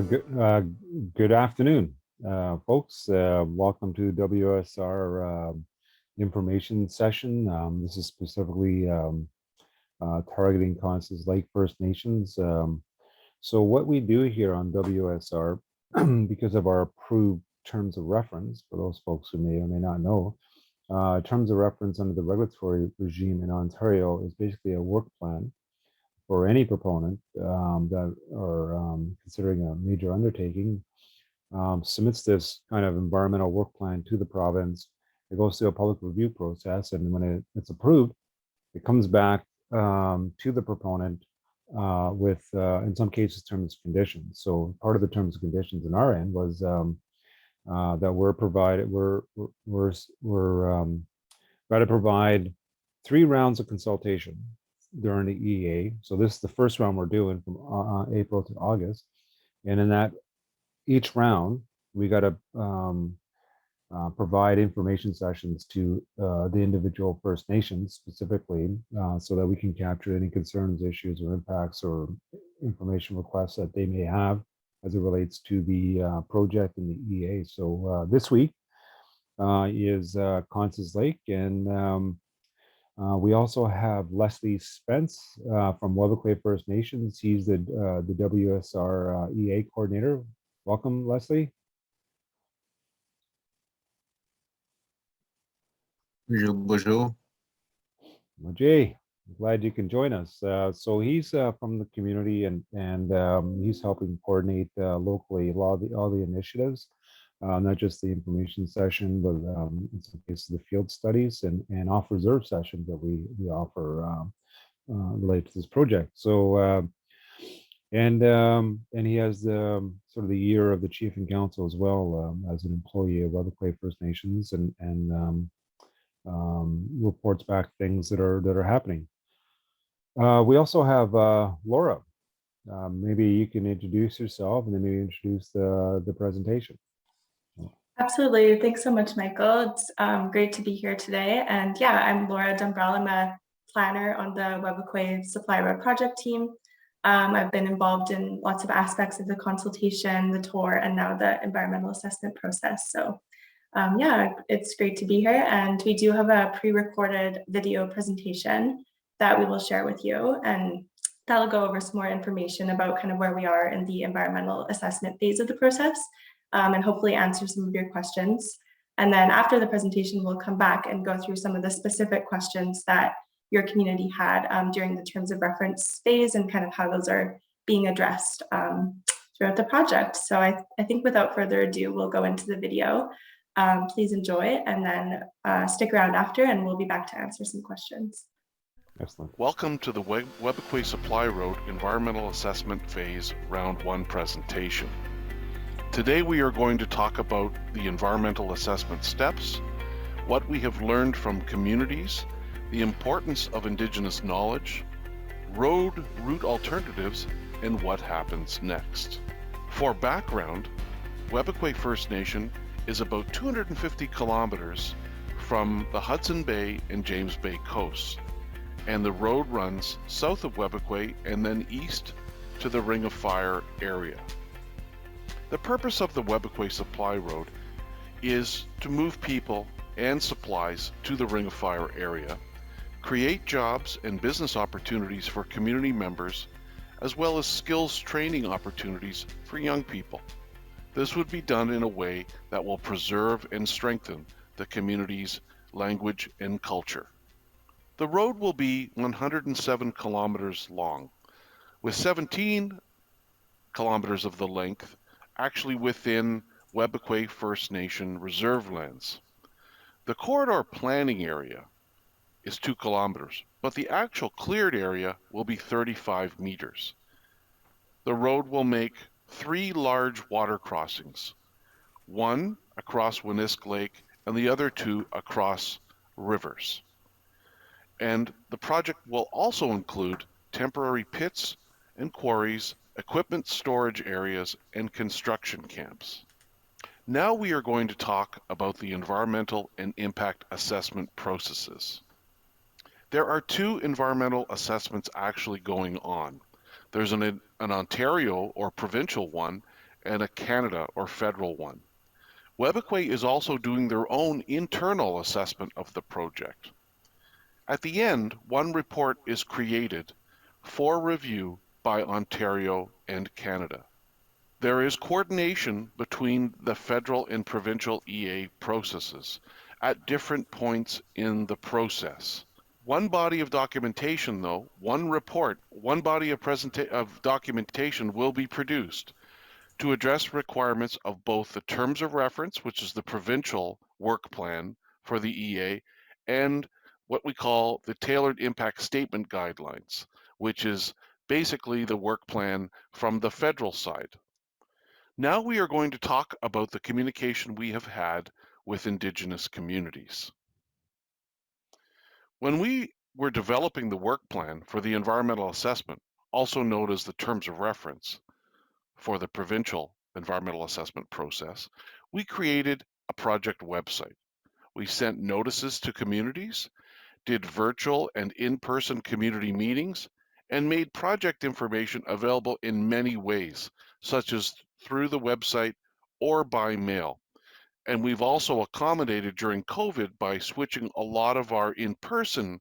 Good afternoon, folks. Welcome to WSR information session. This is specifically targeting Constance Lake First Nations. So what we do here on WSR, because of our approved terms of reference, for those folks who may or may not know, terms of reference under the regulatory regime in Ontario is basically a work plan for any proponent that are considering a major undertaking, submits this kind of environmental work plan to the province. It goes through a public review process, and when it's approved, it comes back to the proponent with, in some cases, terms and conditions. So part of the terms and conditions in our end was that we're got to provide 3 rounds of consultation during the EA. So this is the first round we're doing from April to August. And in that each round, we got to provide information sessions to the individual First Nations specifically, so that we can capture any concerns, issues, or impacts or information requests that they may have as it relates to the project and the EA. So this week is Constance Lake, and we also have Leslie Spence from Webequie First Nations. He's the WSR EA coordinator. Welcome, Leslie. Bonjour. Jay, glad you can join us. So he's from the community, and he's helping coordinate locally all the initiatives, not just the information session, but in some cases the field studies and off reserve sessions that we offer related to this project. So and he has the sort of the year of the chief and council as well, as an employee of Webequie First Nations, and reports back things that are happening. We also have Laura. Maybe you can introduce yourself and then maybe introduce the presentation. Absolutely. Thanks so much, Michael. It's great to be here today. And yeah, I'm Laura Dumbrell. I'm a planner on the Webequie Supply Road project team. I've been involved in lots of aspects of the consultation, the tour, and now the environmental assessment process. So yeah, it's great to be here. And we do have a pre-recorded video presentation that we will share with you. And that'll go over some more information about kind of where we are in the environmental assessment phase of the process. And hopefully answer some of your questions. And then after the presentation, we'll come back and go through some of the specific questions that your community had during the terms of reference phase and kind of how those are being addressed throughout the project. So I think without further ado, we'll go into the video. Please enjoy, and then stick around after, and we'll be back to answer some questions. Excellent. Welcome to the Webequie Supply Road Environmental Assessment Phase Round 1 presentation. Today we are going to talk about the environmental assessment steps, what we have learned from communities, the importance of Indigenous knowledge, road route alternatives, and what happens next. For background, Webequie First Nation is about 250 kilometers from the Hudson Bay and James Bay coasts, and the road runs south of Webequie and then east to the Ring of Fire area. The purpose of the Webequie Supply Road is to move people and supplies to the Ring of Fire area, create jobs and business opportunities for community members, as well as skills training opportunities for young people. This would be done in a way that will preserve and strengthen the community's language and culture. The road will be 107 kilometers long, with 17 kilometers of the length actually within Webequie First Nation reserve lands. The corridor planning area is 2 kilometers, but the actual cleared area will be 35 meters. The road will make 3 large water crossings, one across Winisk Lake and the other 2 across rivers. And the project will also include temporary pits and quarries, equipment storage areas, and construction camps. Now we are going to talk about the environmental and impact assessment processes. There are 2 environmental assessments actually going on. There's an Ontario or provincial one, and a Canada or federal one. Webequie is also doing their own internal assessment of the project. At the end, one report is created for review by Ontario and Canada. There is coordination between the federal and provincial EA processes at different points in the process. One body of documentation, though, one report, one body of documentation will be produced to address requirements of both the terms of reference, which is the provincial work plan for the EA, and what we call the tailored impact statement guidelines, which is basically the work plan from the federal side. Now we are going to talk about the communication we have had with Indigenous communities. When we were developing the work plan for the environmental assessment, also known as the terms of reference for the provincial environmental assessment process, we created a project website. We sent notices to communities, did virtual and in-person community meetings, and made project information available in many ways, such as through the website or by mail. And we've also accommodated during COVID by switching a lot of our in-person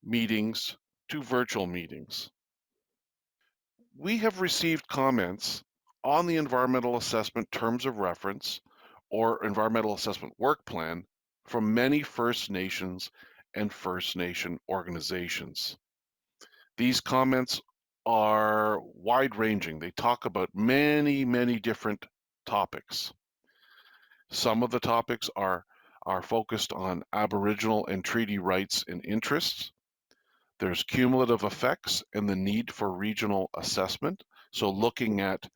meetings to virtual meetings. We have received comments on the environmental assessment terms of reference or environmental assessment work plan from many First Nations and First Nation organizations. These comments are wide ranging. They talk about many, many different topics. Some of the topics are focused on Aboriginal and treaty rights and interests. There's cumulative effects and the need for regional assessment. So looking at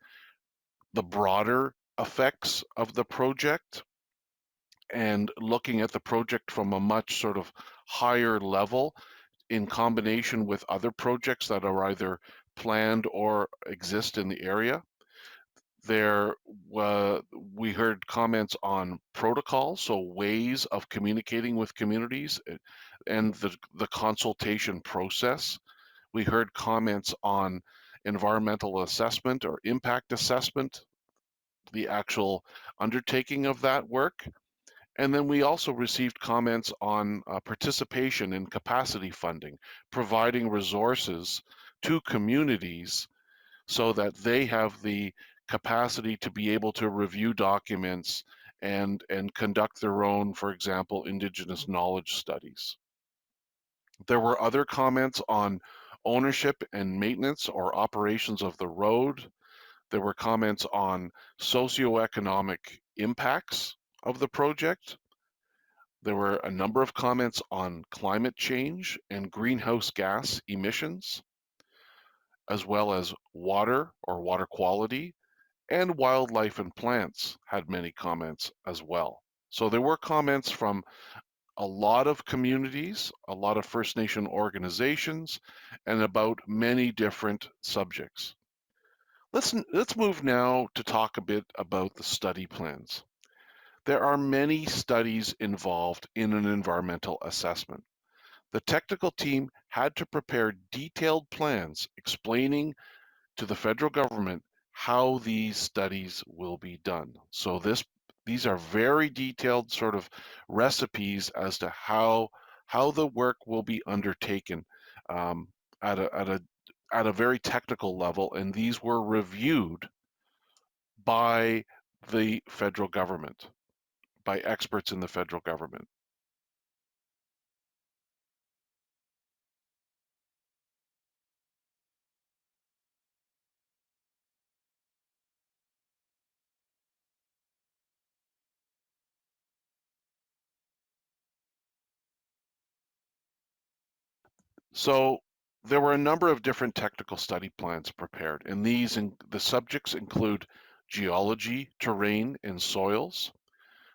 the broader effects of the project and looking at the project from a much sort of higher level in combination with other projects that are either planned or exist in the area. We heard comments on protocols, so ways of communicating with communities and the consultation process. We heard comments on environmental assessment or impact assessment, the actual undertaking of that work. And then we also received comments on participation in capacity funding, providing resources to communities so that they have the capacity to be able to review documents and conduct their own, for example, Indigenous knowledge studies. There were other comments on ownership and maintenance or operations of the road. There were comments on socioeconomic impacts of the project. There were a number of comments on climate change and greenhouse gas emissions, as well as water or water quality, and wildlife and plants had many comments as well. So there were comments from a lot of communities, a lot of First Nation organizations, and about many different subjects. Let's move now to talk a bit about the study plans. There are many studies involved in an environmental assessment. The technical team had to prepare detailed plans explaining to the federal government how these studies will be done. So these are very detailed sort of recipes as to how the work will be undertaken at a very technical level, and these were reviewed by the federal government, by experts in the federal government. So there were a number of different technical study plans prepared, and the subjects include geology, terrain and soils,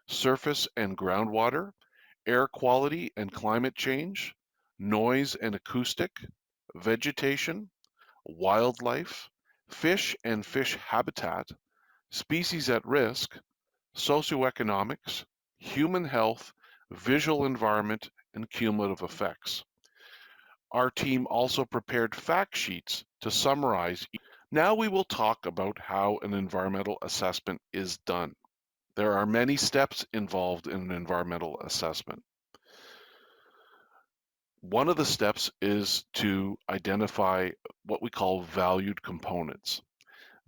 surface and groundwater, air quality and climate change, noise and acoustic, vegetation, wildlife, fish and fish habitat, species at risk, socioeconomics, human health, visual environment, and cumulative effects. Our team also prepared fact sheets to summarize. Now we will talk about how an environmental assessment is done. There are many steps involved in an environmental assessment. One of the steps is to identify what we call valued components.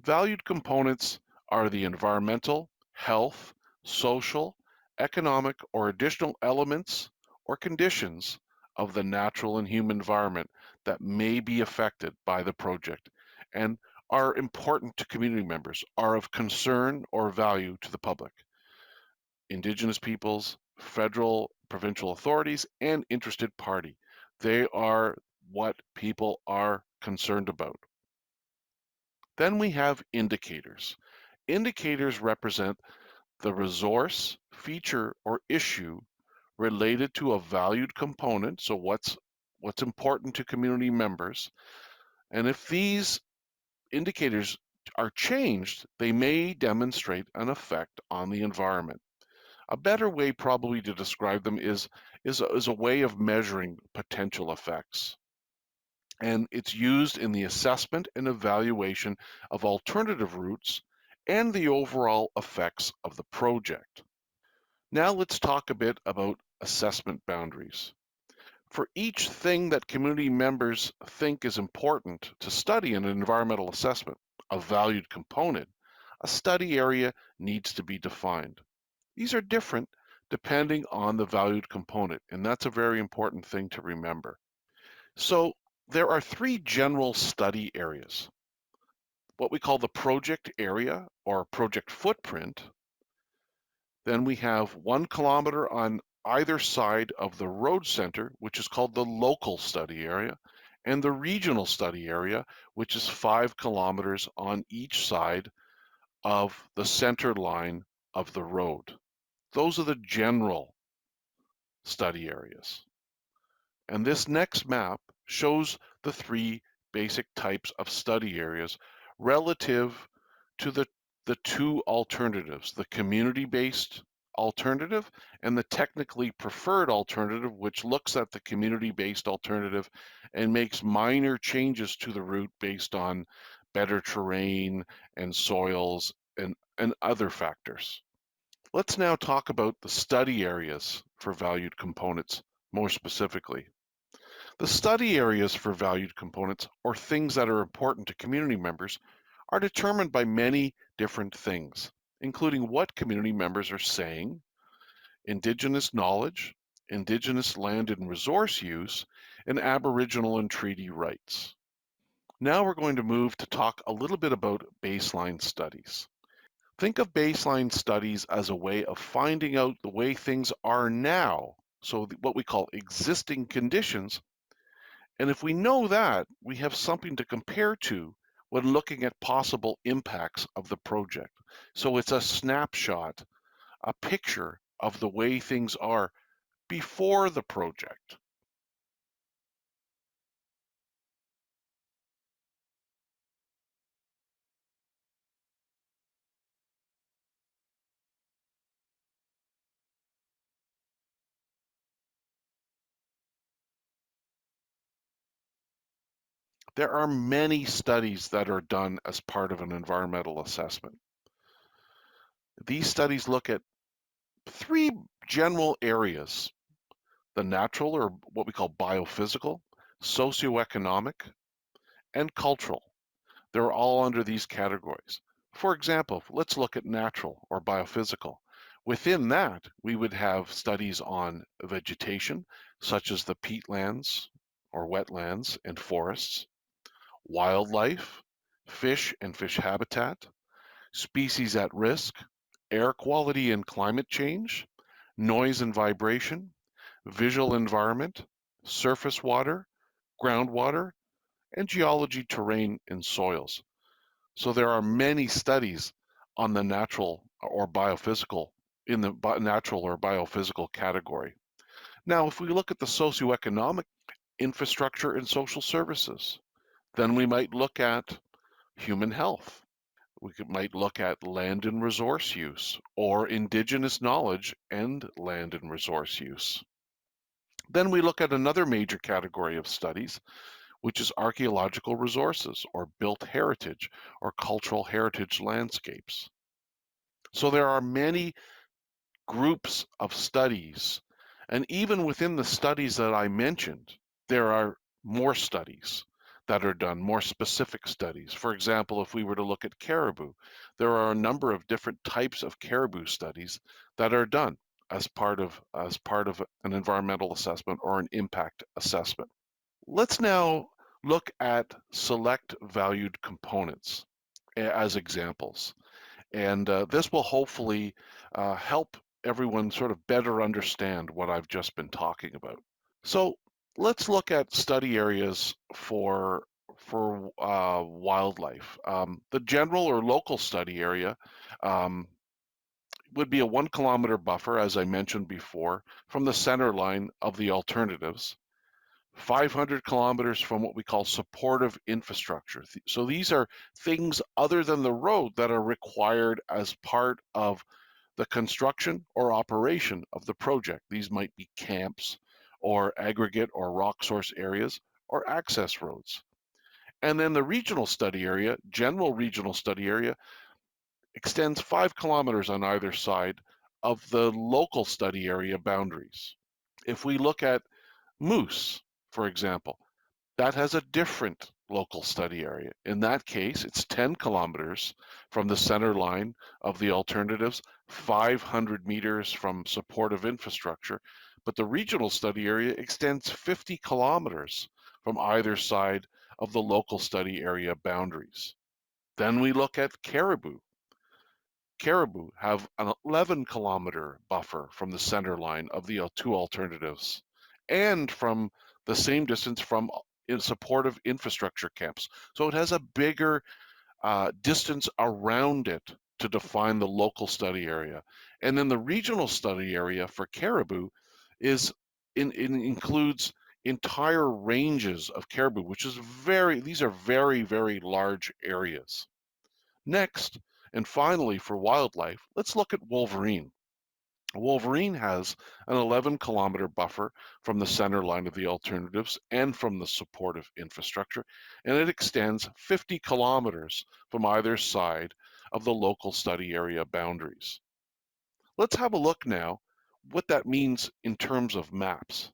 Valued components are the environmental, health, social, economic, or additional elements or conditions of the natural and human environment that may be affected by the project and are important to community members, are of concern or value to the public, Indigenous peoples, federal, provincial authorities, and interested party. They are what people are concerned about. Then we have indicators. Indicators represent the resource, feature, or issue related to a valued component, so what's important to community members. And if these indicators are changed, they may demonstrate an effect on the environment. A better way probably to describe them is a way of measuring potential effects. And it's used in the assessment and evaluation of alternative routes and the overall effects of the project. Now let's talk a bit about assessment boundaries. For each thing that community members think is important to study in an environmental assessment, a valued component, a study area needs to be defined. These are different depending on the valued component, and that's a very important thing to remember. So there are three general study areas. What we call the project area or project footprint. Then we have 1 kilometer on either side of the road center, which is called the local study area, and the regional study area, which is 5 kilometers on each side of the center line of the road. Those are the general study areas. And this next map shows the three basic types of study areas relative to the two alternatives, the community-based alternative and the technically preferred alternative, which looks at the community-based alternative and makes minor changes to the route based on better terrain and soils and other factors. Let's now talk about the study areas for valued components more specifically. The study areas for valued components, or things that are important to community members, are determined by many different things, including what community members are saying, Indigenous knowledge, Indigenous land and resource use, and Aboriginal and treaty rights. Now we're going to move to talk a little bit about baseline studies. Think of baseline studies as a way of finding out the way things are now, so what we call existing conditions. And if we know that, we have something to compare to when looking at possible impacts of the project. So it's a snapshot, a picture of the way things are before the project. There are many studies that are done as part of an environmental assessment. These studies look at three general areas: the natural, or what we call biophysical, socioeconomic, and cultural. They're all under these categories. For example, let's look at natural or biophysical. Within that, we would have studies on vegetation, such as the peatlands or wetlands and forests, wildlife, fish and fish habitat, species at risk, air quality and climate change, noise and vibration, visual environment, surface water, groundwater, and geology, terrain, and soils. So there are many studies on the natural or biophysical in the natural or biophysical category. Now, if we look at the socioeconomic infrastructure and social services, then we might look at human health. Might look at land and resource use or Indigenous knowledge and land and resource use. Then we look at another major category of studies, which is archaeological resources or built heritage or cultural heritage landscapes. So there are many groups of studies, and even within the studies that I mentioned, there are more studies that are done, more specific studies. For example, if we were to look at caribou, there are a number of different types of caribou studies that are done as part of an environmental assessment or an impact assessment. Let's now look at select valued components as examples. And this will hopefully help everyone sort of better understand what I've just been talking about. So let's look at study areas for wildlife. The general or local study area um, would be a 1 kilometer buffer, as I mentioned before, from the center line of the alternatives. 500 kilometers from what we call supportive infrastructure. So these are things other than the road that are required as part of the construction or operation of the project. These might be camps or aggregate or rock source areas or access roads. And then the regional study area, general regional study area, extends 5 kilometers on either side of the local study area boundaries. If we look at moose, for example, that has a different local study area. In that case, it's 10 kilometers from the center line of the alternatives, 500 meters from supportive infrastructure, but the regional study area extends 50 kilometers from either side of the local study area boundaries. Then we look at caribou. Caribou have an 11-kilometer buffer from the center line of the two alternatives and from the same distance from in supportive infrastructure camps. So it has a bigger distance around it to define the local study area. And then the regional study area for caribou includes entire ranges of caribou, which is these are very, very large areas. Next, and finally for wildlife, let's look at wolverine. Wolverine has an 11-kilometer buffer from the center line of the alternatives and from the supportive infrastructure, and it extends 50 kilometers from either side of the local study area boundaries. Let's have a look now what that means in terms of maps.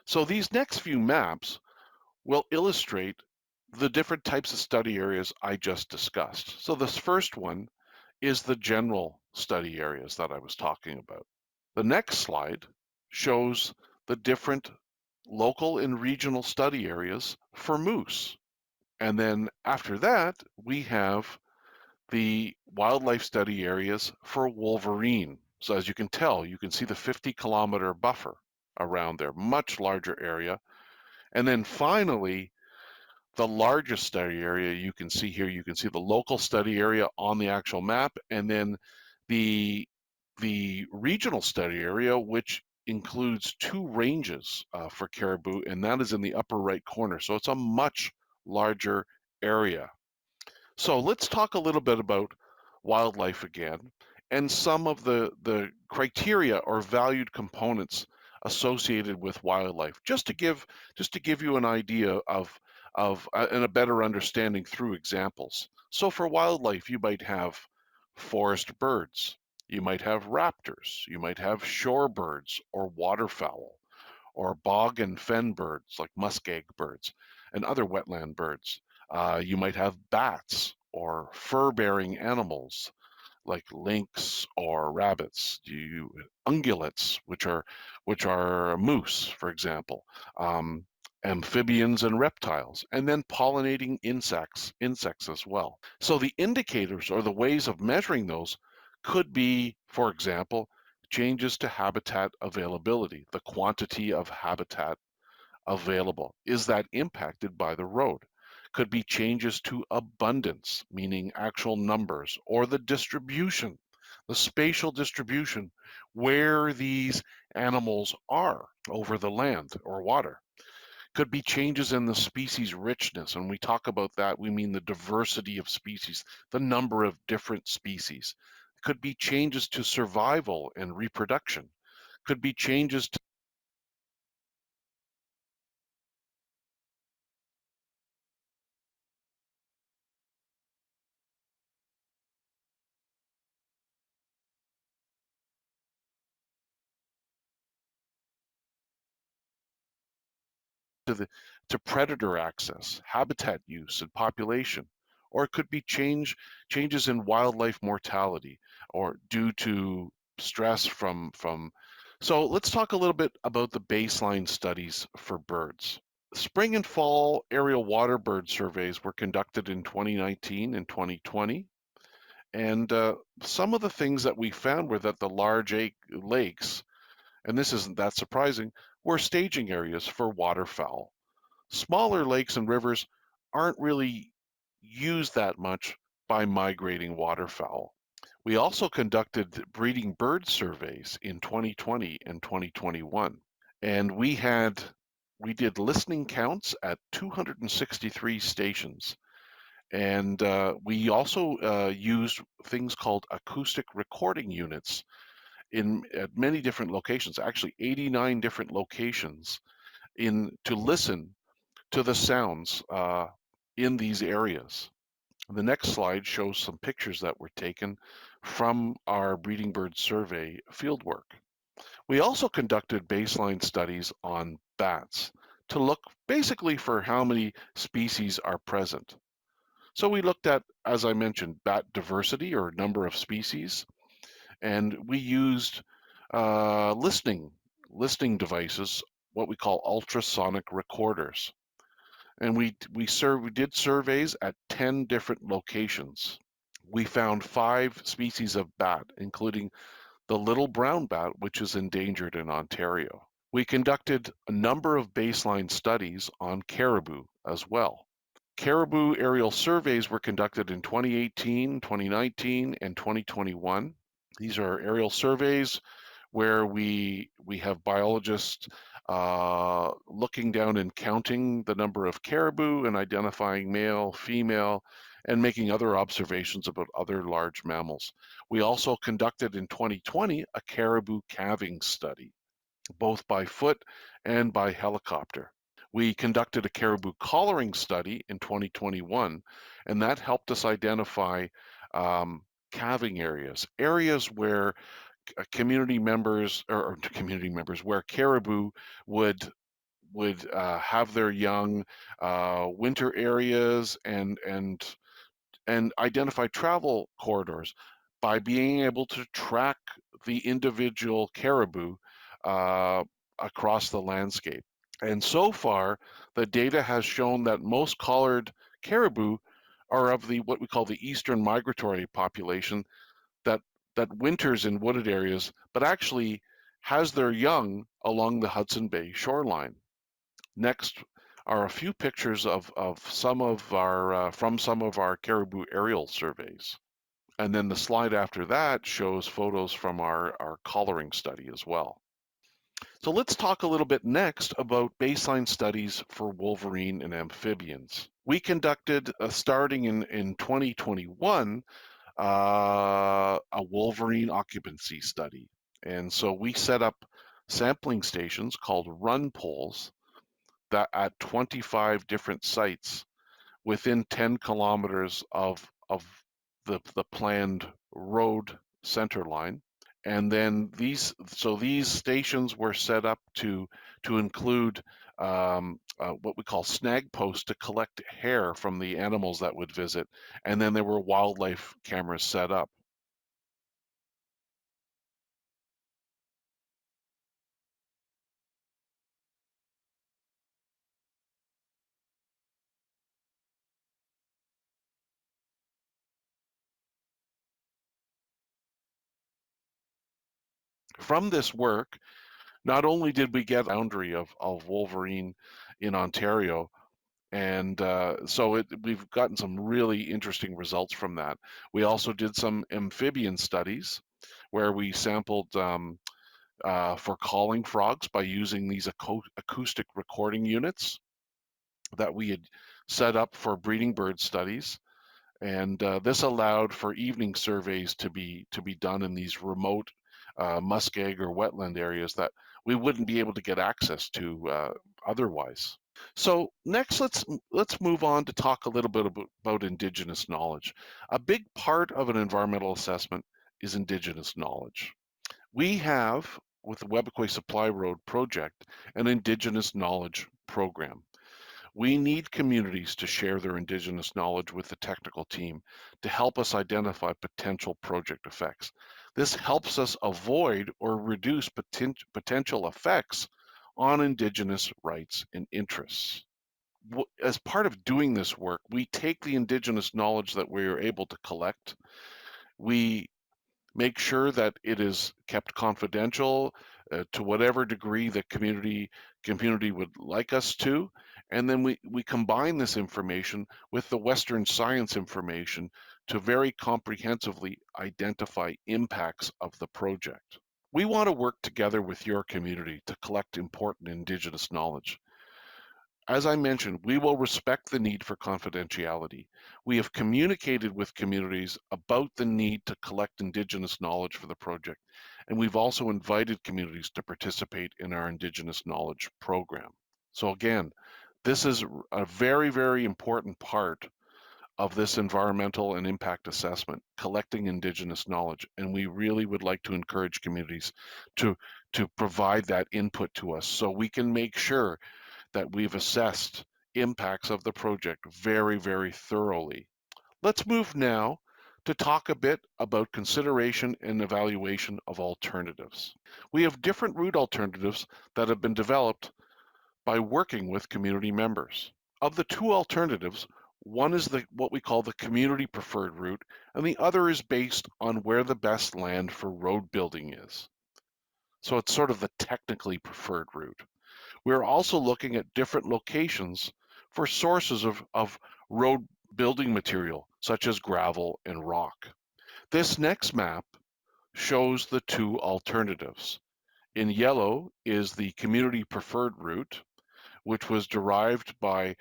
So these next few maps will illustrate the different types of study areas I just discussed. So this first one is the general study areas that I was talking about. The next slide shows the different local and regional study areas for moose. And then after that, we have the wildlife study areas for wolverine. So as you can tell, you can see the 50-kilometer buffer around there, much larger area. And then finally, the largest study area you can see here, you can see the local study area on the actual map, and then the regional study area, which includes two ranges for caribou, and that is in the upper right corner. So it's a much larger area. So let's talk a little bit about wildlife again and some of the criteria or valued components associated with wildlife, just to give you an idea of and a better understanding through examples. So for wildlife, you might have forest birds, you might have raptors, you might have shorebirds or waterfowl, or bog and fen birds like muskeg birds and other wetland birds. You might have bats or fur-bearing animals like lynx or rabbits. Ungulates, which are moose, for example. Amphibians and reptiles, and then pollinating insects as well. So the indicators or the ways of measuring those could be, for example, changes to habitat availability, the quantity of habitat available. Is that impacted by the road? Could be changes to abundance, meaning actual numbers, or the distribution, the spatial distribution, where these animals are over the land or water. Could be changes in the species richness. And when we talk about that, we mean the diversity of species, the number of different species. Could be changes to survival and reproduction. Could be changes to to predator access, habitat use, and population, or it could be changes in wildlife mortality or due to stress from. So let's talk a little bit about the baseline studies for birds. Spring and fall aerial water bird surveys were conducted in 2019 and 2020. And some of the things that we found were that the large lakes, and this isn't that surprising, were staging areas for waterfowl. Smaller lakes and rivers aren't really used that much by migrating waterfowl. We also conducted breeding bird surveys in 2020 and 2021, and we did listening counts at 263 stations. And we also used things called acoustic recording units at many different locations, actually 89 different locations, to listen to the sounds in these areas. The next slide shows some pictures that were taken from our breeding bird survey fieldwork. We also conducted baseline studies on bats to look basically for how many species are present. So we looked at, as I mentioned, bat diversity or number of species, and we used listening devices, what we call ultrasonic recorders. And we did surveys at 10 different locations. We found 5 species of bat, including the little brown bat, which is endangered in Ontario. We conducted a number of baseline studies on caribou as well. Caribou aerial surveys were conducted in 2018, 2019, and 2021. These are aerial surveys where we have biologists looking down and counting the number of caribou and identifying male, female, and making other observations about other large mammals. We also conducted in 2020 a caribou calving study, both by foot and by helicopter. We conducted a caribou collaring study in 2021, and that helped us identify calving areas where community members where caribou would have their young, winter areas, and identify travel corridors by being able to track the individual caribou across the landscape. And so far, the data has shown that most collared caribou are of what we call the eastern migratory population that winters in wooded areas, but actually has their young along the Hudson Bay shoreline. Next are a few pictures of some of our from some of our caribou aerial surveys. And then the slide after that shows photos from our collaring study as well. So let's talk a little bit next about baseline studies for wolverine and amphibians. We conducted, starting in 2021, a wolverine occupancy study. And so we set up sampling stations called run poles that at 25 different sites within 10 kilometers of the planned road center line. And then these stations were set up to include what we call snag posts to collect hair from the animals that would visit. And then there were wildlife cameras set up. From this work, not only did we get a boundary of wolverine in Ontario, and we've gotten some really interesting results from that. We also did some amphibian studies where we sampled for calling frogs by using these acoustic recording units that we had set up for breeding bird studies. And this allowed for evening surveys to be done in these remote muskeg or wetland areas that we wouldn't be able to get access to otherwise. So next, let's move on to talk a little bit about Indigenous knowledge. A big part of an environmental assessment is Indigenous knowledge. We have with the Webequie Supply Road project, an Indigenous knowledge program. We need communities to share their Indigenous knowledge with the technical team to help us identify potential project effects. This helps us avoid or reduce potential effects on Indigenous rights and interests. As part of doing this work, we take the Indigenous knowledge that we are able to collect. We make sure that it is kept confidential to whatever degree the community would like us to. And then we combine this information with the Western science information to very comprehensively identify impacts of the project. We want to work together with your community to collect important Indigenous knowledge. As I mentioned, we will respect the need for confidentiality. We have communicated with communities about the need to collect Indigenous knowledge for the project, and we've also invited communities to participate in our Indigenous knowledge program. So again, this is a very, very important part of this environmental and impact assessment, collecting Indigenous knowledge, and we really would like to encourage communities to provide that input to us so we can make sure that we've assessed impacts of the project very, very thoroughly. Let's move now to talk a bit about consideration and evaluation of alternatives. We have different route alternatives that have been developed by working with community members. Of the two alternatives, one is what we call the community preferred route, and the other is based on where the best land for road building is. So it's sort of the technically preferred route. We're also looking at different locations for sources of road building material, such as gravel and rock. This next map shows the two alternatives. In yellow is the community preferred route, which was derived by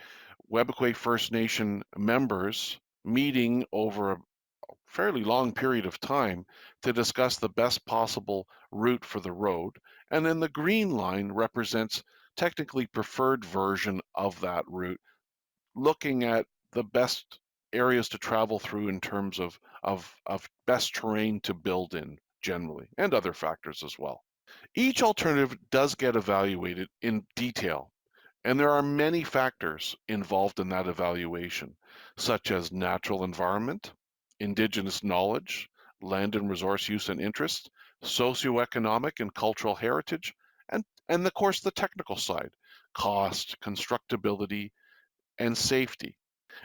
Webequie First Nation members meeting over a fairly long period of time to discuss the best possible route for the road. And then the green line represents technically preferred version of that route, looking at the best areas to travel through in terms of best terrain to build in generally, and other factors as well. Each alternative does get evaluated in detail, and there are many factors involved in that evaluation, such as natural environment, Indigenous knowledge, land and resource use and interest, socioeconomic and cultural heritage, and of course the technical side, cost, constructability, and safety.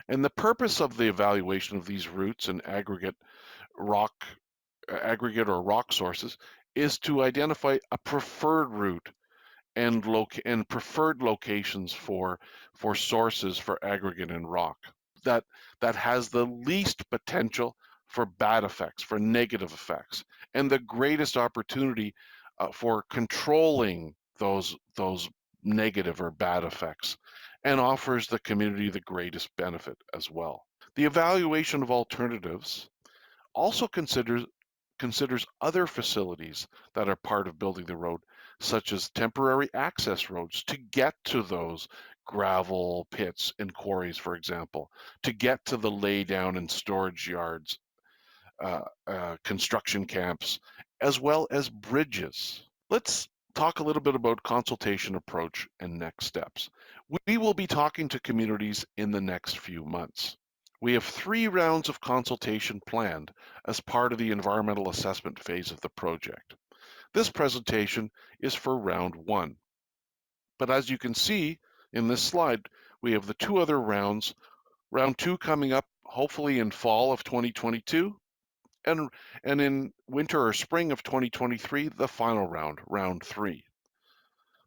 And the purpose of the evaluation of these routes and aggregate or rock sources is to identify a preferred route and preferred locations for sources for aggregate and rock that has the least potential for bad effects, for negative effects, and the greatest opportunity for controlling those negative or bad effects, and offers the community the greatest benefit as well. The evaluation of alternatives also considers other facilities that are part of building the road, such as temporary access roads to get to those gravel pits and quarries, for example, to get to the laydown and storage yards, construction camps, as well as bridges. Let's talk a little bit about consultation approach and next steps. We will be talking to communities in the next few months. We have 3 rounds of consultation planned as part of the environmental assessment phase of the project. This presentation is for round 1. But as you can see in this slide, we have the 2 other rounds, round 2 coming up hopefully in fall of 2022, and in winter or spring of 2023, the final round, round 3.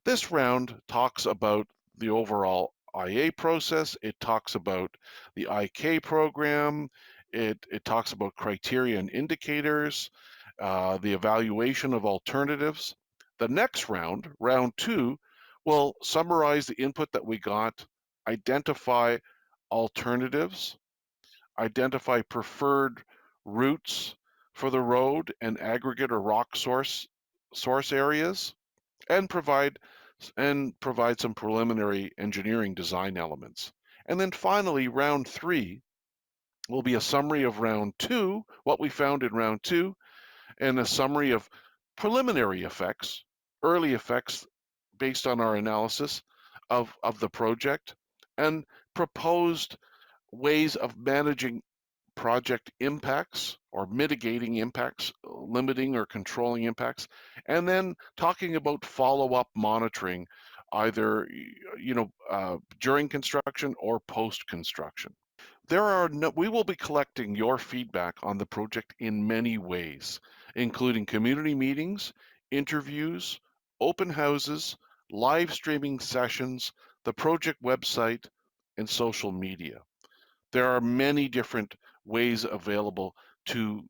This round talks about the overall IA process. It talks about the IK program. It talks about criteria and indicators, the evaluation of alternatives. The next round, round 2, will summarize the input that we got, identify alternatives, identify preferred routes for the road and aggregate or rock source areas, and provide some preliminary engineering design elements. And then finally, round 3 will be a summary of round 2, what we found in round 2, and a summary of preliminary effects early effects based on our analysis of the project, and proposed ways of managing project impacts or mitigating impacts, limiting or controlling impacts, and then talking about follow-up monitoring, either during construction or post-construction. We will be collecting your feedback on the project in many ways, including community meetings, interviews, open houses, live streaming sessions, the project website, and social media. There are many different ways available to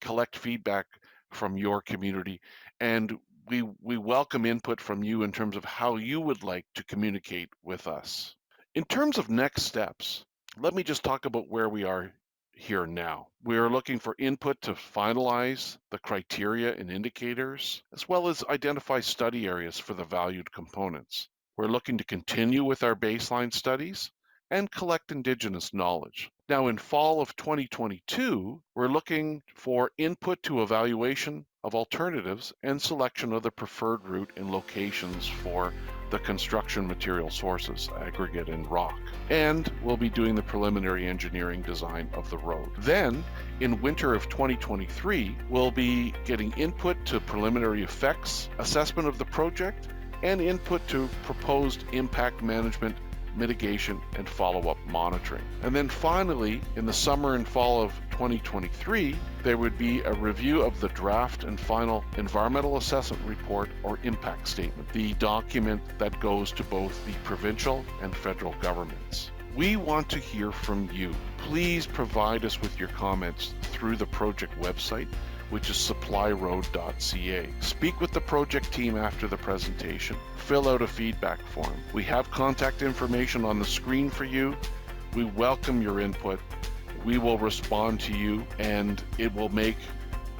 collect feedback from your community, and we welcome input from you in terms of how you would like to communicate with us. In terms of next steps, let me just talk about where we are here now. We are looking for input to finalize the criteria and indicators, as well as identify study areas for the valued components. We're looking to continue with our baseline studies and collect Indigenous knowledge. Now, in fall of 2022, we're looking for input to evaluation of alternatives and selection of the preferred route and locations for the construction material sources, aggregate and rock. And we'll be doing the preliminary engineering design of the road. Then, in winter of 2023, we'll be getting input to preliminary effects assessment of the project and input to proposed impact management, mitigation, and follow-up monitoring. And then finally, in the summer and fall of 2023, there would be a review of the draft and final environmental assessment report or impact statement, the document that goes to both the provincial and federal governments. We want to hear from you. Please provide us with your comments through the project website, which is supplyroad.ca. Speak with the project team after the presentation. Fill out a feedback form. We have contact information on the screen for you. We welcome your input. We will respond to you, and it will make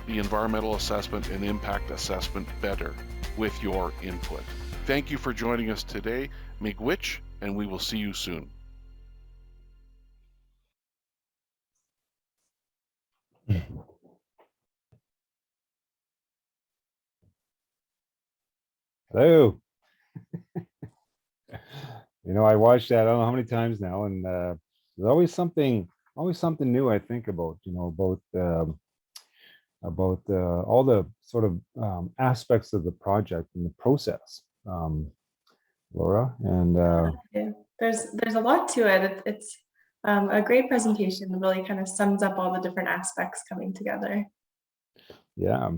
the environmental assessment and impact assessment better with your input. Thank you for joining us today. Miigwech, and we will see you soon. Hello. I watched that I don't know how many times now, and there's always something new I think about, about all the sort of aspects of the project and the process, Laura. And Yeah, there's a lot to it. It's a great presentation. It really kind of sums up all the different aspects coming together. yeah.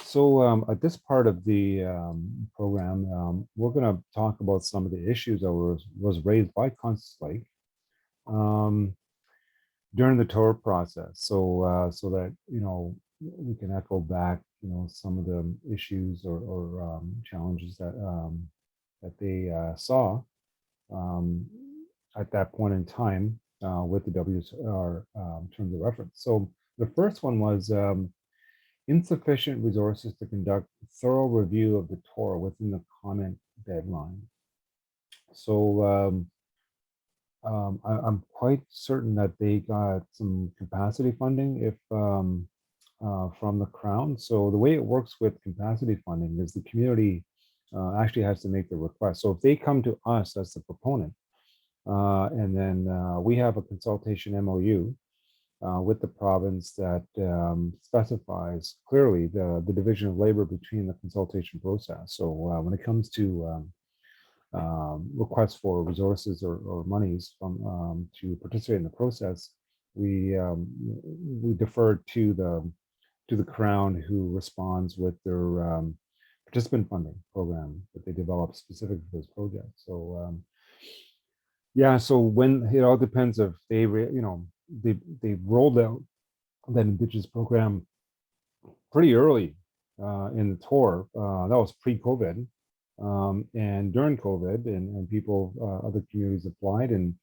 So at this part of the program, we're going to talk about some of the issues that was raised by Constance Lake during the tour process. So that we can echo back some of the issues or challenges that they saw at that point in time with the WSR terms of reference. So the first one was insufficient resources to conduct thorough review of the tour within the comment deadline. So I'm quite certain that they got some capacity funding if from the Crown. So the way it works with capacity funding is the community actually has to make the request. So if they come to us as the proponent, and then we have a consultation MOU with the province that specifies clearly the division of labor between the consultation process. So when it comes to requests for resources or monies from to participate in the process, we defer to the Crown, who responds with their participant funding program that they develop specific for this project. So yeah, so when it all depends if they they rolled out that Indigenous program pretty early in the tour. That was pre-COVID, and during COVID, and people, other communities applied, and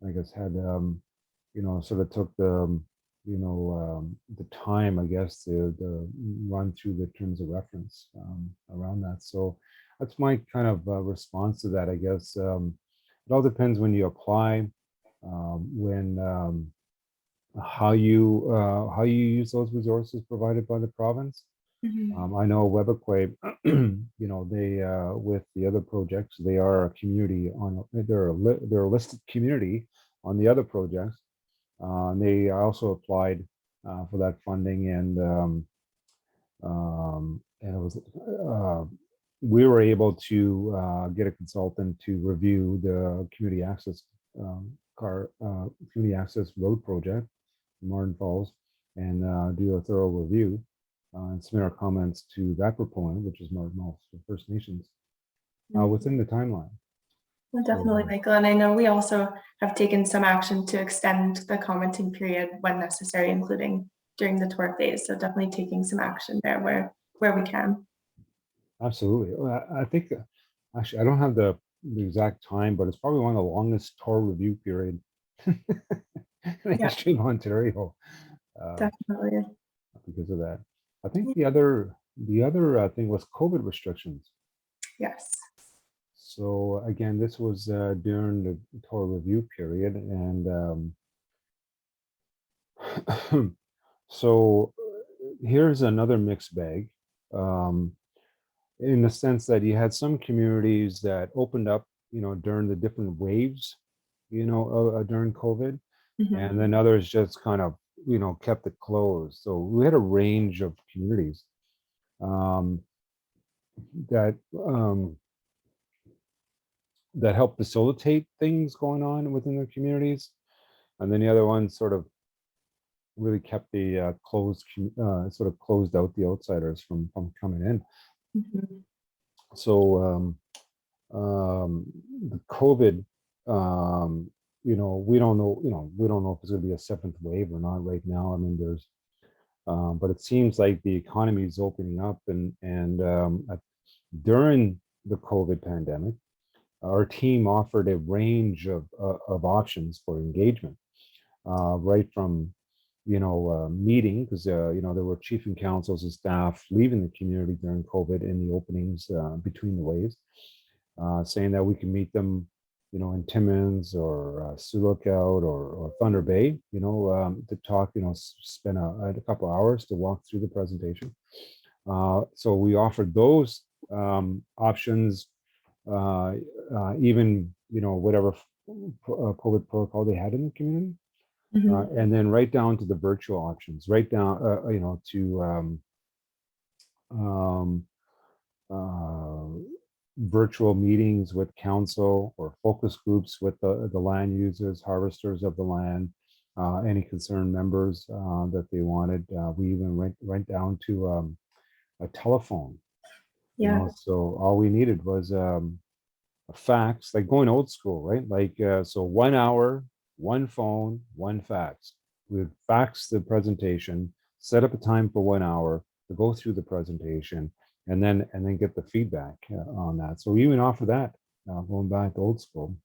I guess had sort of took the the time, I guess, to run through the terms of reference around that. So that's my kind of response to that, I guess. It all depends when you apply, how you use those resources provided by the province. Mhm. I know Webequie, they with the other projects, they are a community they're a listed community on the other projects. And they also applied for that funding, and it was we were able to get a consultant to review the community access community access road project in Martin Falls, and do a thorough review and submit our comments to that proponent, which is Martin Falls First Nations, within the timeline. Well, So, definitely, Michael. And I know we also have taken some action to extend the commenting period when necessary, including during the tour phase. So definitely taking some action there where we can. absolutely. I think actually I don't have the exact time, but it's probably one of the longest tour review period in the Yeah, history of Ontario, uh, definitely. because of that. I think the other thing was COVID restrictions. Yes. So again, this was during the tour review period, and so here's another mixed bag, um, in the sense that you had some communities that opened up, during the different waves, during COVID, and Mhm. then others just kind of, kept it closed. So we had a range of communities um, that um, that help facilitate things going on within their communities, and then the other ones sort of really kept the sort of closed out the outsiders from coming in. Mhm. So the COVID, we don't know if it's going to be a seventh wave or not right now. I mean, but it seems like the economy is opening up, and during the COVID pandemic, our team offered a range of options for engagement, right from meeting, because there were chief and councils and staff leaving the community during COVID in the openings between the waves, saying that we can meet them, in Timmins or Sioux Lookout or Thunder Bay, to talk, spend a couple hours to walk through the presentation. So we offered those options, even whatever COVID protocol they had in the community, Mhm. and then right down to the virtual options, right down to um, uh, virtual meetings with council or focus groups with the land users, harvesters of the land, any concerned members that they wanted. We even went down to a telephone, Yeah. so all we needed was a fax, like going old school, right? Like, so 1 hour, one phone, one fax. We'd fax the presentation, set up a time for 1 hour to go through the presentation, and then get the feedback on that. So we even offer that, going back to old school.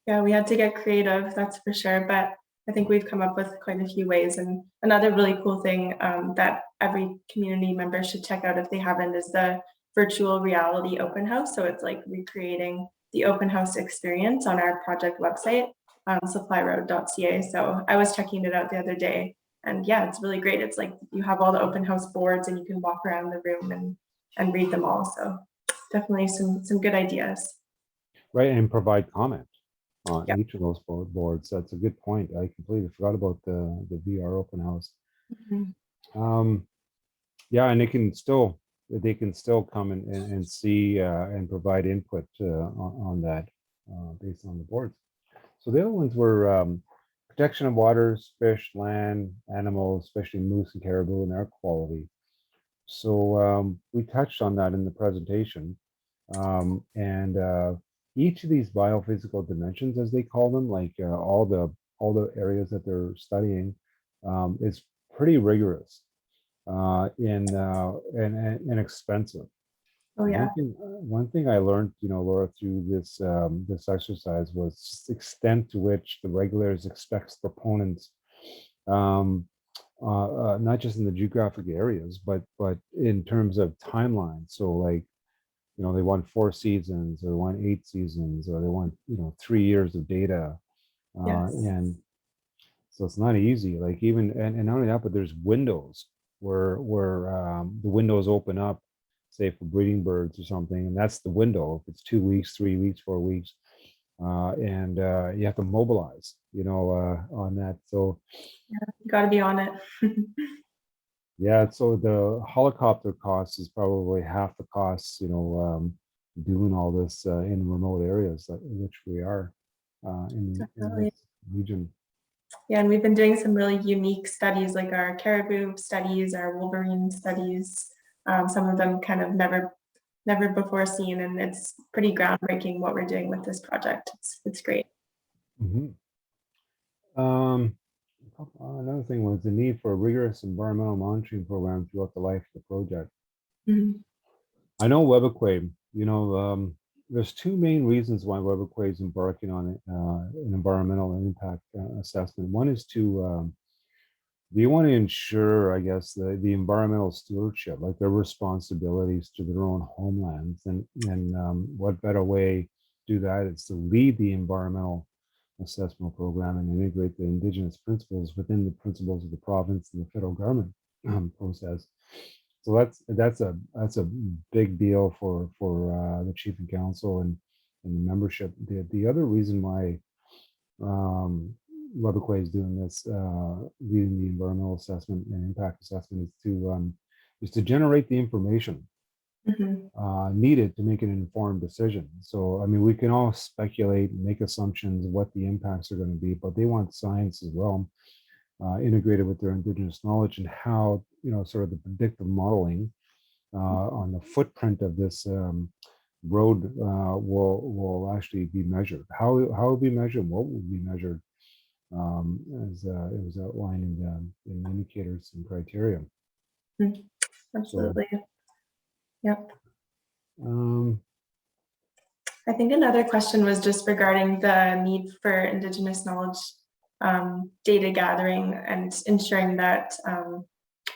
Yeah, we had to get creative, that's for sure. But I think we've come up with quite a few ways. And another really cool thing that every community member should check out if they haven't is the virtual reality open house. So it's like recreating the open house experience on our project website, supplyroad.ca. So I was checking it out the other day. And yeah, it's really great. It's like you have all the open house boards and you can walk around the room and read them all. So definitely some good ideas. Right, and provide comment on Yeah. each of those boards. That's a good point. I completely forgot about the VR open house. Mhm. Um, yeah, and they can still come and see and provide input on that based on the boards. So the other ones were protection of waters, fish, land, animals, especially moose and caribou and their quality. So we touched on that in the presentation, and each of these biophysical dimensions, as they call them, like all the areas that they're studying, is pretty rigorous and expensive. Oh yeah. One thing I learned, Laura, through this exercise was the extent to which the regulators expects proponents, um, not just in the geographic areas, but in terms of timeline. So, like, they want 4 seasons, or they want 8 seasons, or they want 3 years of data, Yes. and so it's not easy. Like, even and not only that, but there's windows. where the windows open up, say for breeding birds or something, and that's the window. If it's 2 weeks, 3 weeks, 4 weeks, and you have to mobilize, on that. So You got to be on it. yeah, so the helicopter cost is probably half the cost, doing all this in remote areas, in which we are in Definitely. this region. Yeah, and we've been doing some really unique studies, like our caribou studies, our wolverine studies. Some of them kind of never before seen, and it's pretty groundbreaking what we're doing with this project. It's great. Mhm. Um, Another thing was the need for a rigorous environmental monitoring program throughout the life of the project. Mhm. I know Webequie, there's two main reasons why Webequie is embarking on an environmental impact assessment. One is to they want to ensure, I guess, the environmental stewardship, like their responsibilities to their own homelands, and what better way to do that is to lead the environmental assessment program and integrate the Indigenous principles within the principles of the province and the federal government process. So that's a big deal for the chief and council and the membership. The other reason why um, Webequie is doing this, leading the environmental assessment and impact assessment, is to generate the information Mhm. needed to make an informed decision. So, I mean, we can all speculate and make assumptions of what the impacts are going to be, but they want science as well, integrated with their Indigenous knowledge and how, sort of the predictive modeling on the footprint of this road will actually be measured. How it will be measured, what will be measured, as it was outlined in indicators and criteria. Mhm. So, Absolutely. Yep. um, I think another question was just regarding the need for Indigenous knowledge data gathering and ensuring that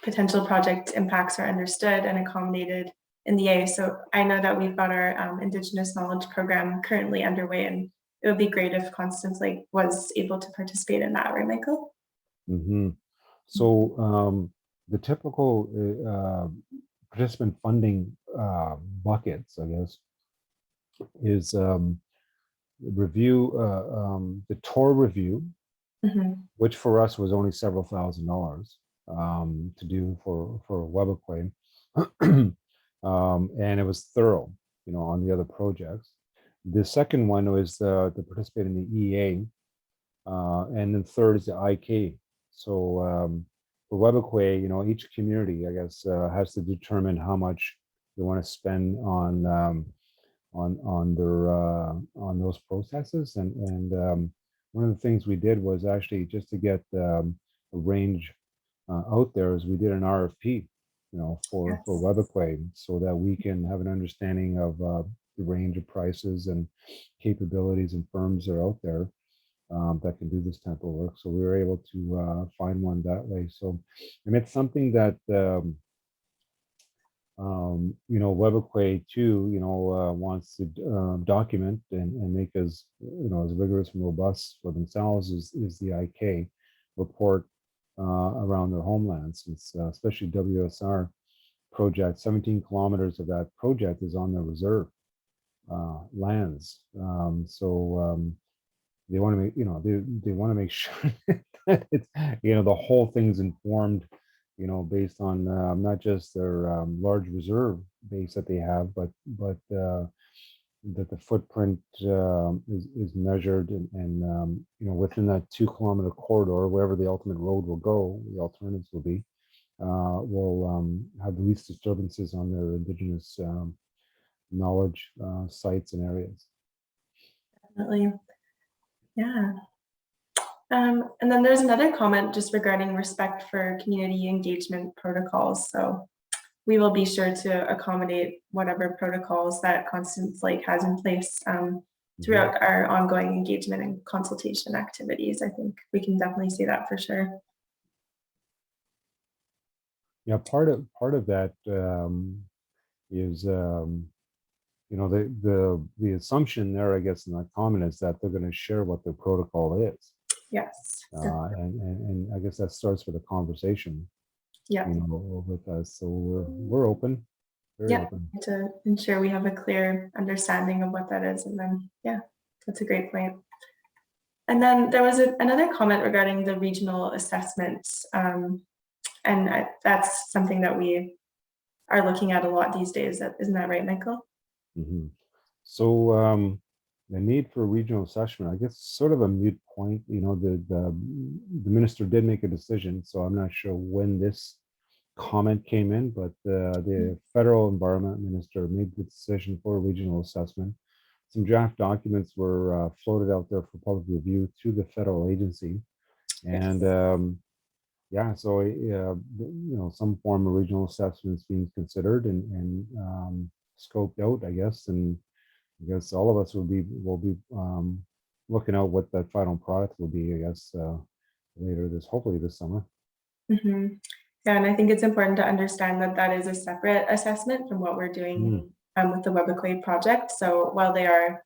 potential project impacts are understood and accommodated in the A. So I know that we've got our Indigenous knowledge program currently underway, and it would be great if Constance was able to participate in that, right, Michael? mhm. So the typical participant funding buckets, I guess, is the tour review, Mhm. which for us was only several $1,000s to do for Webequie, and it was thorough, on the other projects. The second one was to participate in the EA, and then third is the IK. So for Webequie, each community, I guess, has to determine how much they want to spend on their on those processes. And one of the things we did was actually just to get a range out there is we did an RFP, for Yes. Webequie, so that we can have an understanding of the range of prices and capabilities and firms that are out there that can do this type of work. So we were able to find one that way. So, and it's something that Webequie too, wants to document and make as as rigorous and robust for themselves is the IK report around their homelands. It's especially WSR project. 17 kilometers of that project is on their reserve lands. So they want to make they want to make sure that it's the whole thing's informed, based on not just their large reserve base that they have, but that the footprint is measured, and within that 2 kilometer corridor, wherever the ultimate road will go, the alternatives will be, will have the least disturbances on their indigenous knowledge sites and areas. Definitely. Yeah. And then there's another comment just regarding respect for community engagement protocols. So we will be sure to accommodate whatever protocols that Constance has in place throughout our ongoing engagement and consultation activities. I think we can definitely see that for sure. Yeah, part of that is the assumption there, I guess, in that comment is that they're going to share what their protocol is, Yes. and I guess that starts with a conversation. Yeah. with us. So we're open, very Yeah. open. To ensure we have a clear understanding of what that is. And then, yeah, that's a great point. And then there was another comment regarding the regional assessments. That's something that we are looking at a lot these days. Isn't that right, Michael? Mm-hmm. So the need for regional assessment, I guess, sort of a moot point. The minister did make a decision, so I'm not sure when this comment came in, but the federal environment minister made the decision for a regional assessment. Some draft documents were floated out there for public review to the federal agency, and yeah, so some form of regional assessment is being considered and scoped out, I guess, and I guess all of us will be looking out what that final product will be, I guess, hopefully this summer. Mm-hmm. Yeah, and I think it's important to understand that that is a separate assessment from what we're doing with the Webequie project. So while they are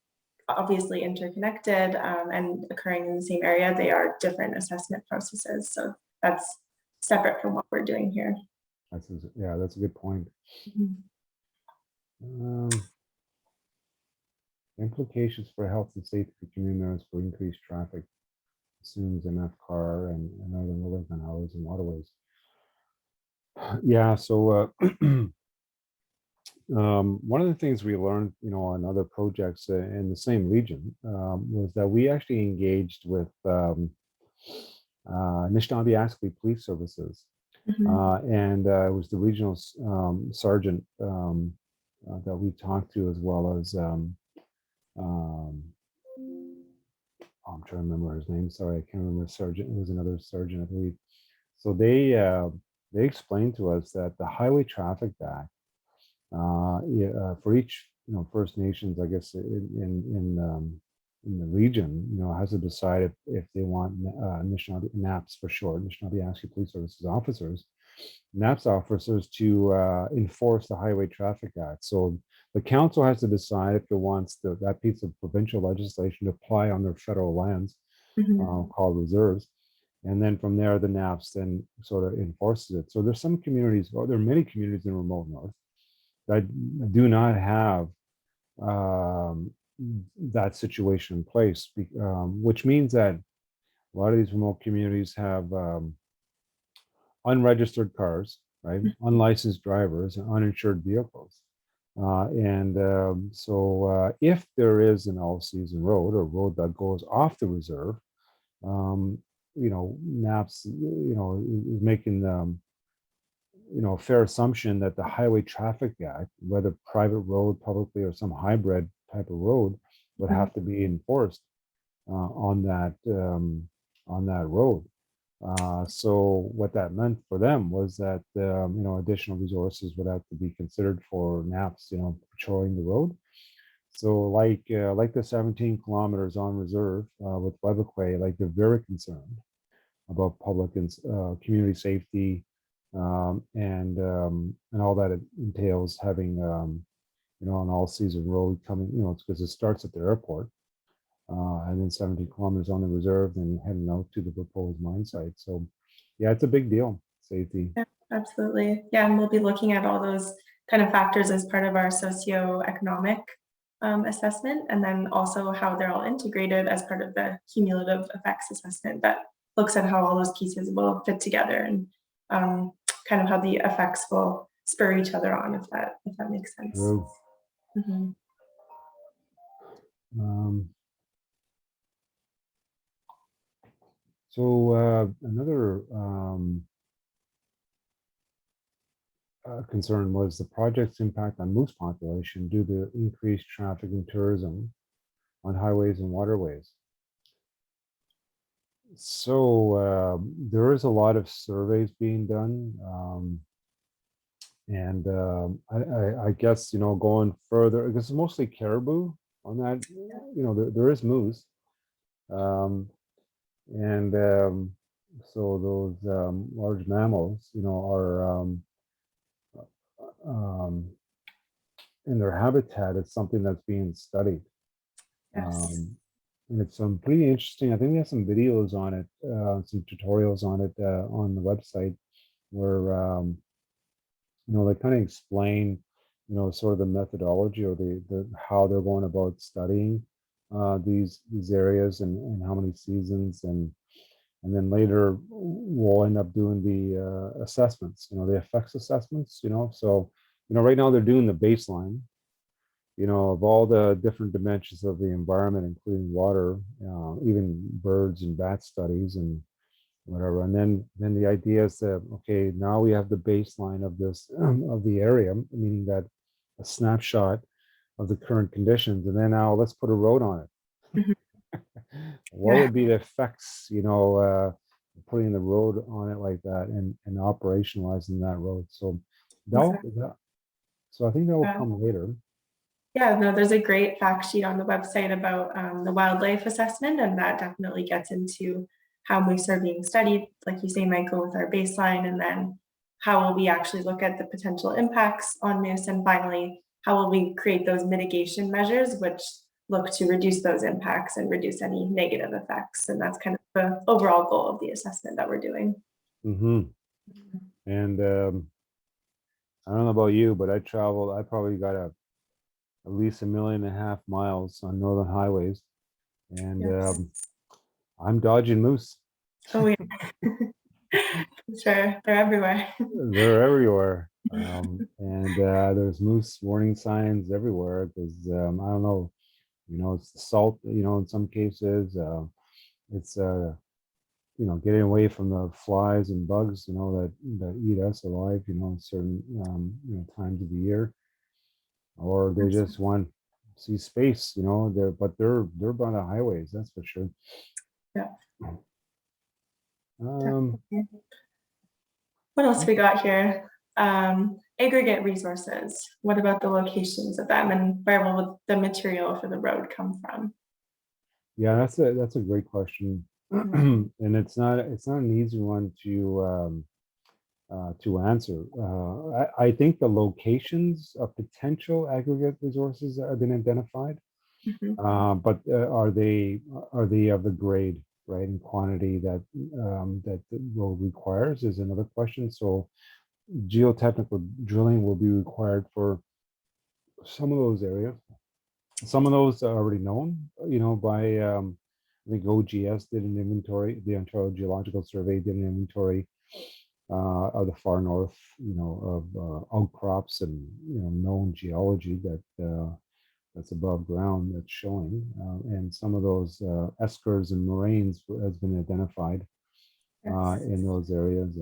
obviously interconnected and occurring in the same area, they are different assessment processes. So that's separate from what we're doing here. That's a good point. Implications for health and safety for community members for increased traffic, assumes enough car and other low-income highways and waterways. Yeah, so one of the things we learned, on other projects in the same region was that we actually engaged with Anishinaabe Police Services, and it was the regional sergeant that we talked to, as well as I'm trying to remember his name. Sorry, I can't remember sergeant. It was another sergeant, I believe. So they explained to us that the Highway Traffic Act for each First Nations, I guess in the region, has to decide if they want Anishinaabe NAPS for short, Anishinaabe Police Services officers, NAPS officers to enforce the Highway Traffic Act. So the council has to decide if it wants that piece of provincial legislation to apply on their federal lands, called reserves. And then from there, the NAPS then sort of enforces it. So there's some communities, or there are many communities in remote north that do not have that situation in place, which means that a lot of these remote communities have unregistered cars, right? Unlicensed drivers and uninsured vehicles. So if there is an all-season road or road that goes off the reserve, NAPS, is making a fair assumption that the Highway Traffic Act, whether private road, publicly, or some hybrid type of road, would have to be enforced on that road. So what that meant for them was that additional resources would have to be considered for NAPS, patrolling the road. So like the 17 kilometers on reserve with Webequie, like they're very concerned about public and community safety, and all that it entails having an all-season road coming, it's because it starts at the airport, and then 70 kilometers on the reserve, then heading out to the proposed mine site. So yeah, it's a big deal, safety. Yeah, absolutely. Yeah, and we'll be looking at all those kind of factors as part of our socioeconomic assessment, and then also how they're all integrated as part of the cumulative effects assessment that looks at how all those pieces will fit together and kind of how the effects will spur each other on, if that makes sense. True. So another concern was the project's impact on moose population due to increased traffic and tourism on highways and waterways. So there is a lot of surveys being done, and I guess going further, because it's mostly caribou on that. There is moose, and so those large mammals, are in their habitat. It's something that's being studied. Yes. And it's pretty interesting. I think we have some videos on it, some tutorials on it on the website. where they kind of explain, sort of the methodology or the how they're going about studying these areas and how many seasons, and then later we'll end up doing the assessments, the effects assessments, so right now they're doing the baseline, of all the different dimensions of the environment, including water, even birds and bat studies and whatever. And then the idea is that, okay, now we have the baseline of this of the area, meaning that a snapshot of the current conditions, and then now let's put a road on it. Mhm. What would be the effects, putting the road on it like that and operationalizing that road? So Exactly. so I think that will Yeah. come later. Yeah, no, there's a great fact sheet on the website about the wildlife assessment, and that definitely gets into how moose are being studied, like you say, Michael, with our baseline, and then how will we actually look at the potential impacts on moose, and finally, how will we create those mitigation measures which look to reduce those impacts and reduce any negative effects. And that's kind of the overall goal of the assessment that we're doing. Mm-hmm. And I don't know about you, but I probably got at least 1.5 million miles on northern highways, and Yes. I'm dodging moose. Oh yeah, sure, they're everywhere. They're everywhere, and there's moose warning signs everywhere because I don't know, it's the salt, in some cases, it's getting away from the flies and bugs, that eat us alive, in certain times of the year, or they just want to see space, they're by the highways, that's for sure. Yeah. Um, What else we got here? Aggregate resources. What about the locations of them, and where will the material for the road come from? yeah, that's a great question. And it's not an easy one to answer. I think the locations of potential aggregate resources have been identified, Mhm. but are they of the grade, right, and quantity that the road requires is another question. So geotechnical drilling will be required for some of those areas. Some of those are already known, by I think OGS did an inventory, the Ontario Geological Survey did an inventory of the far north, of outcrops and known geology that's above ground that's showing, and some of those eskers and moraines has been identified Yes. in those areas.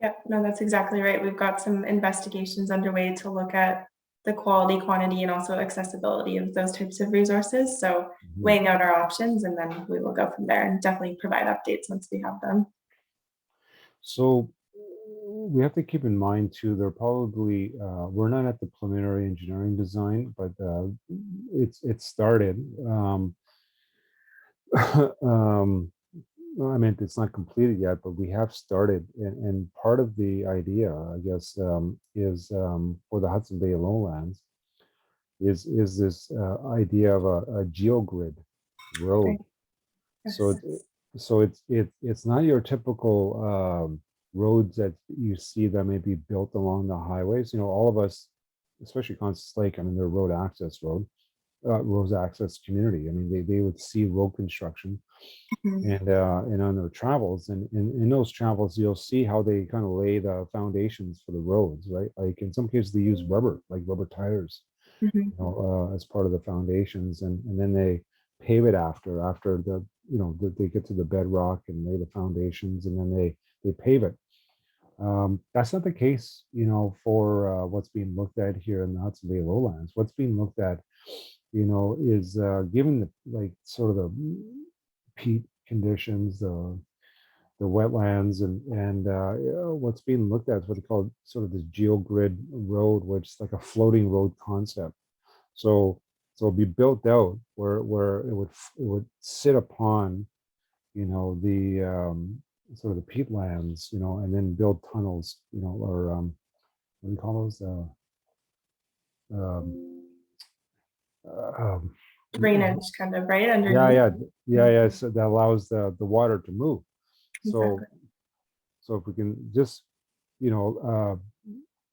Yeah, no, that's exactly right. We've got some investigations underway to look at the quality, quantity, and also accessibility of those types of resources. So Mhm. weighing out our options, and then we will go from there and definitely provide updates once we have them. So we have to keep in mind too, they're probably, we're not at the preliminary engineering design, but it's started. um, I mean, it's not completed yet, but we have started. And part of the idea, I guess, is for the Hudson Bay lowlands is this idea of a geogrid road. Great. So Yes. it's not your typical roads that you see that may be built along the highways. All of us, especially Constance Lake, I mean, they're road access community. I mean, they would see road construction Mhm. and on their travels, and in those travels, you'll see how they kind of lay the foundations for the roads, right? Like in some cases, they use rubber, like rubber tires, Mhm. as part of the foundations, and then they pave it after they get to the bedrock and lay the foundations, and then they pave it. That's not the case, for what's being looked at here in the Hudson Bay lowlands. What's being looked at, is given the, like, sort of the peat conditions, the wetlands, and what's being looked at is what they call sort of this geogrid road, which is like a floating road concept. So it'd be built out where it would sit upon, the sort of the peatlands, and then build tunnels, or what do you call those? Um, um, Drainage, kind of, right yeah, underneath. yeah, yeah, yeah. So that allows the water to move. So Exactly. So if we can just,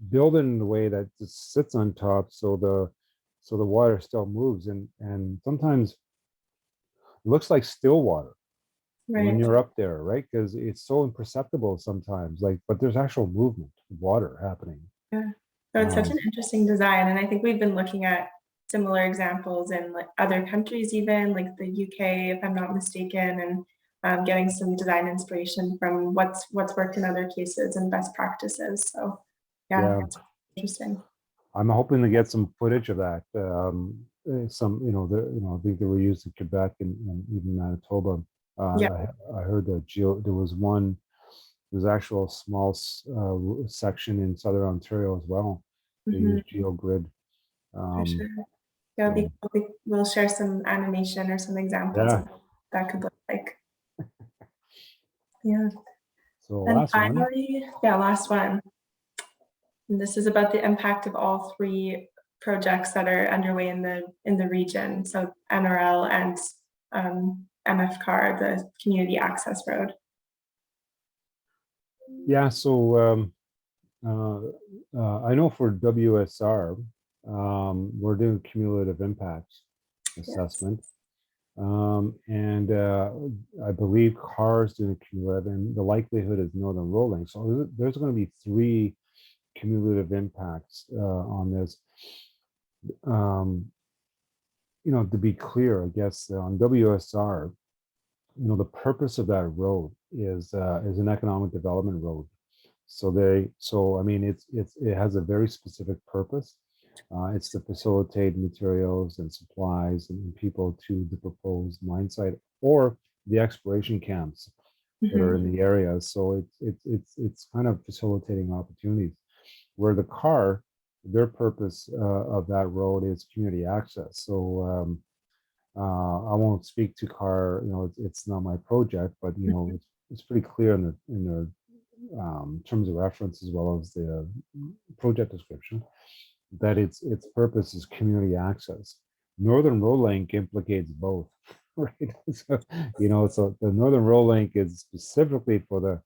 build it in a way that just sits on top, so the water still moves, and sometimes it looks like still water when Right. you're up there, right? Because it's so imperceptible sometimes, like, but there's actual movement of water happening. Yeah. So it's such Um, an interesting design. And I think we've been looking at similar examples in like other countries, even like the UK, if I'm not mistaken, and getting some design inspiration from what's worked in other cases and best practices. So yeah, yeah, it's interesting. I'm hoping to get some footage of that. Some, I think they were used in Quebec and even Manitoba. Yeah. I heard that there was one. There's actual small section in Southern Ontario as well. They Hmm. use GeoGrid. For Um, sure. Yeah, so we'll share some animation or some examples yeah. of what that could look like. Yeah. So And last one. finally, yeah, last one. And this is about the impact of all three projects that are underway in the region. So NRL and MFCAR, the community access road. Yeah. So I know for WSR, we're doing cumulative impact Yes. assessment. And I believe cars doing cumulative, and the likelihood is northern rolling. So there's going to be three cumulative impacts on this. Um, to be clear, I guess on WSR, the purpose of that road is an economic development road. So I mean, it has a very specific purpose. It's to facilitate materials and supplies and people to the proposed mine site or the exploration camps that are Hmm. in the area. So it's kind of facilitating opportunities. Where the car, their purpose of that road is community access. So I won't speak to car. It's not my project, but it's pretty clear in the terms of reference as well as the project description that its purpose is community access. Northern Road Link implicates both, right? So the Northern Road Link is specifically for the,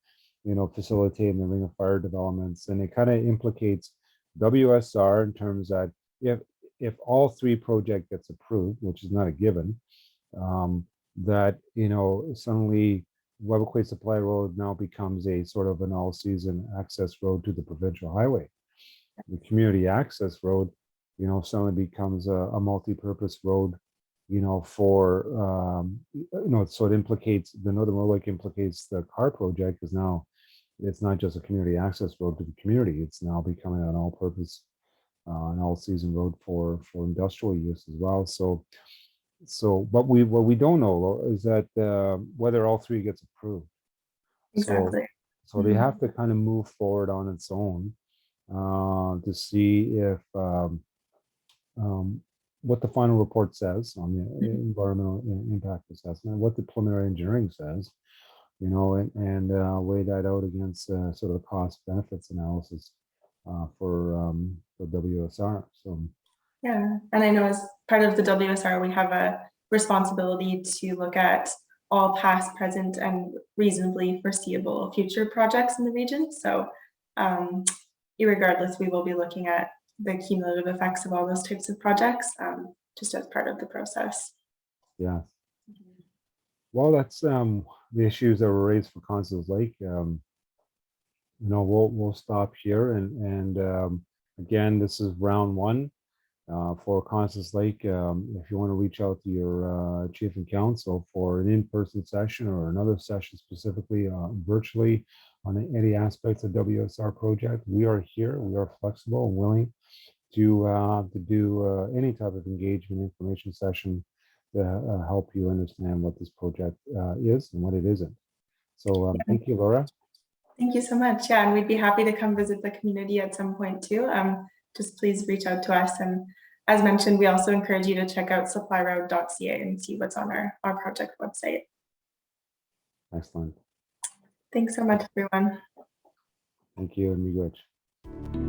facilitating the Ring of Fire developments, and it kind of implicates WSR in terms that if all three project gets approved, which is not a given, um, that suddenly Webequie Supply Road now becomes a sort of an all-season access road to the provincial highway. The community access road, suddenly becomes a multi-purpose road, for so it implicates the Northern Road Link implicates the car project is now it's not just a community access road to the community. It's now becoming an all-purpose, an all-season road for industrial use as well. So what we don't know is that whether all three gets approved. So Exactly. so they have to kind of move forward on its own to see if um, what the final report says on the environmental impact assessment, what the preliminary engineering says, and weigh that out against sort of the cost benefits analysis for WSR. So Yeah, and I know as part of the WSR, we have a responsibility to look at all past, present, and reasonably foreseeable future projects in the region. So, irregardless, we will be looking at the cumulative effects of all those types of projects, just as part of the process. yeah, well, that's the issues that were raised for Constance Lake. We'll stop here and again, this is round one for Constance Lake. If you want to reach out to your chief and council for an in-person session or another session specifically virtually on any aspects of WSR project, we are here. We are flexible and willing to do any type of engagement information session to help you understand what this project is and what it isn't. So Yeah. thank you, Laura. Thank you so much. Yeah, and we'd be happy to come visit the community at some point too. Just please reach out to us. And as mentioned, we also encourage you to check out supplyroad.ca and see what's on our project website. Excellent. Thanks so much, everyone. Thank you, and miigwech.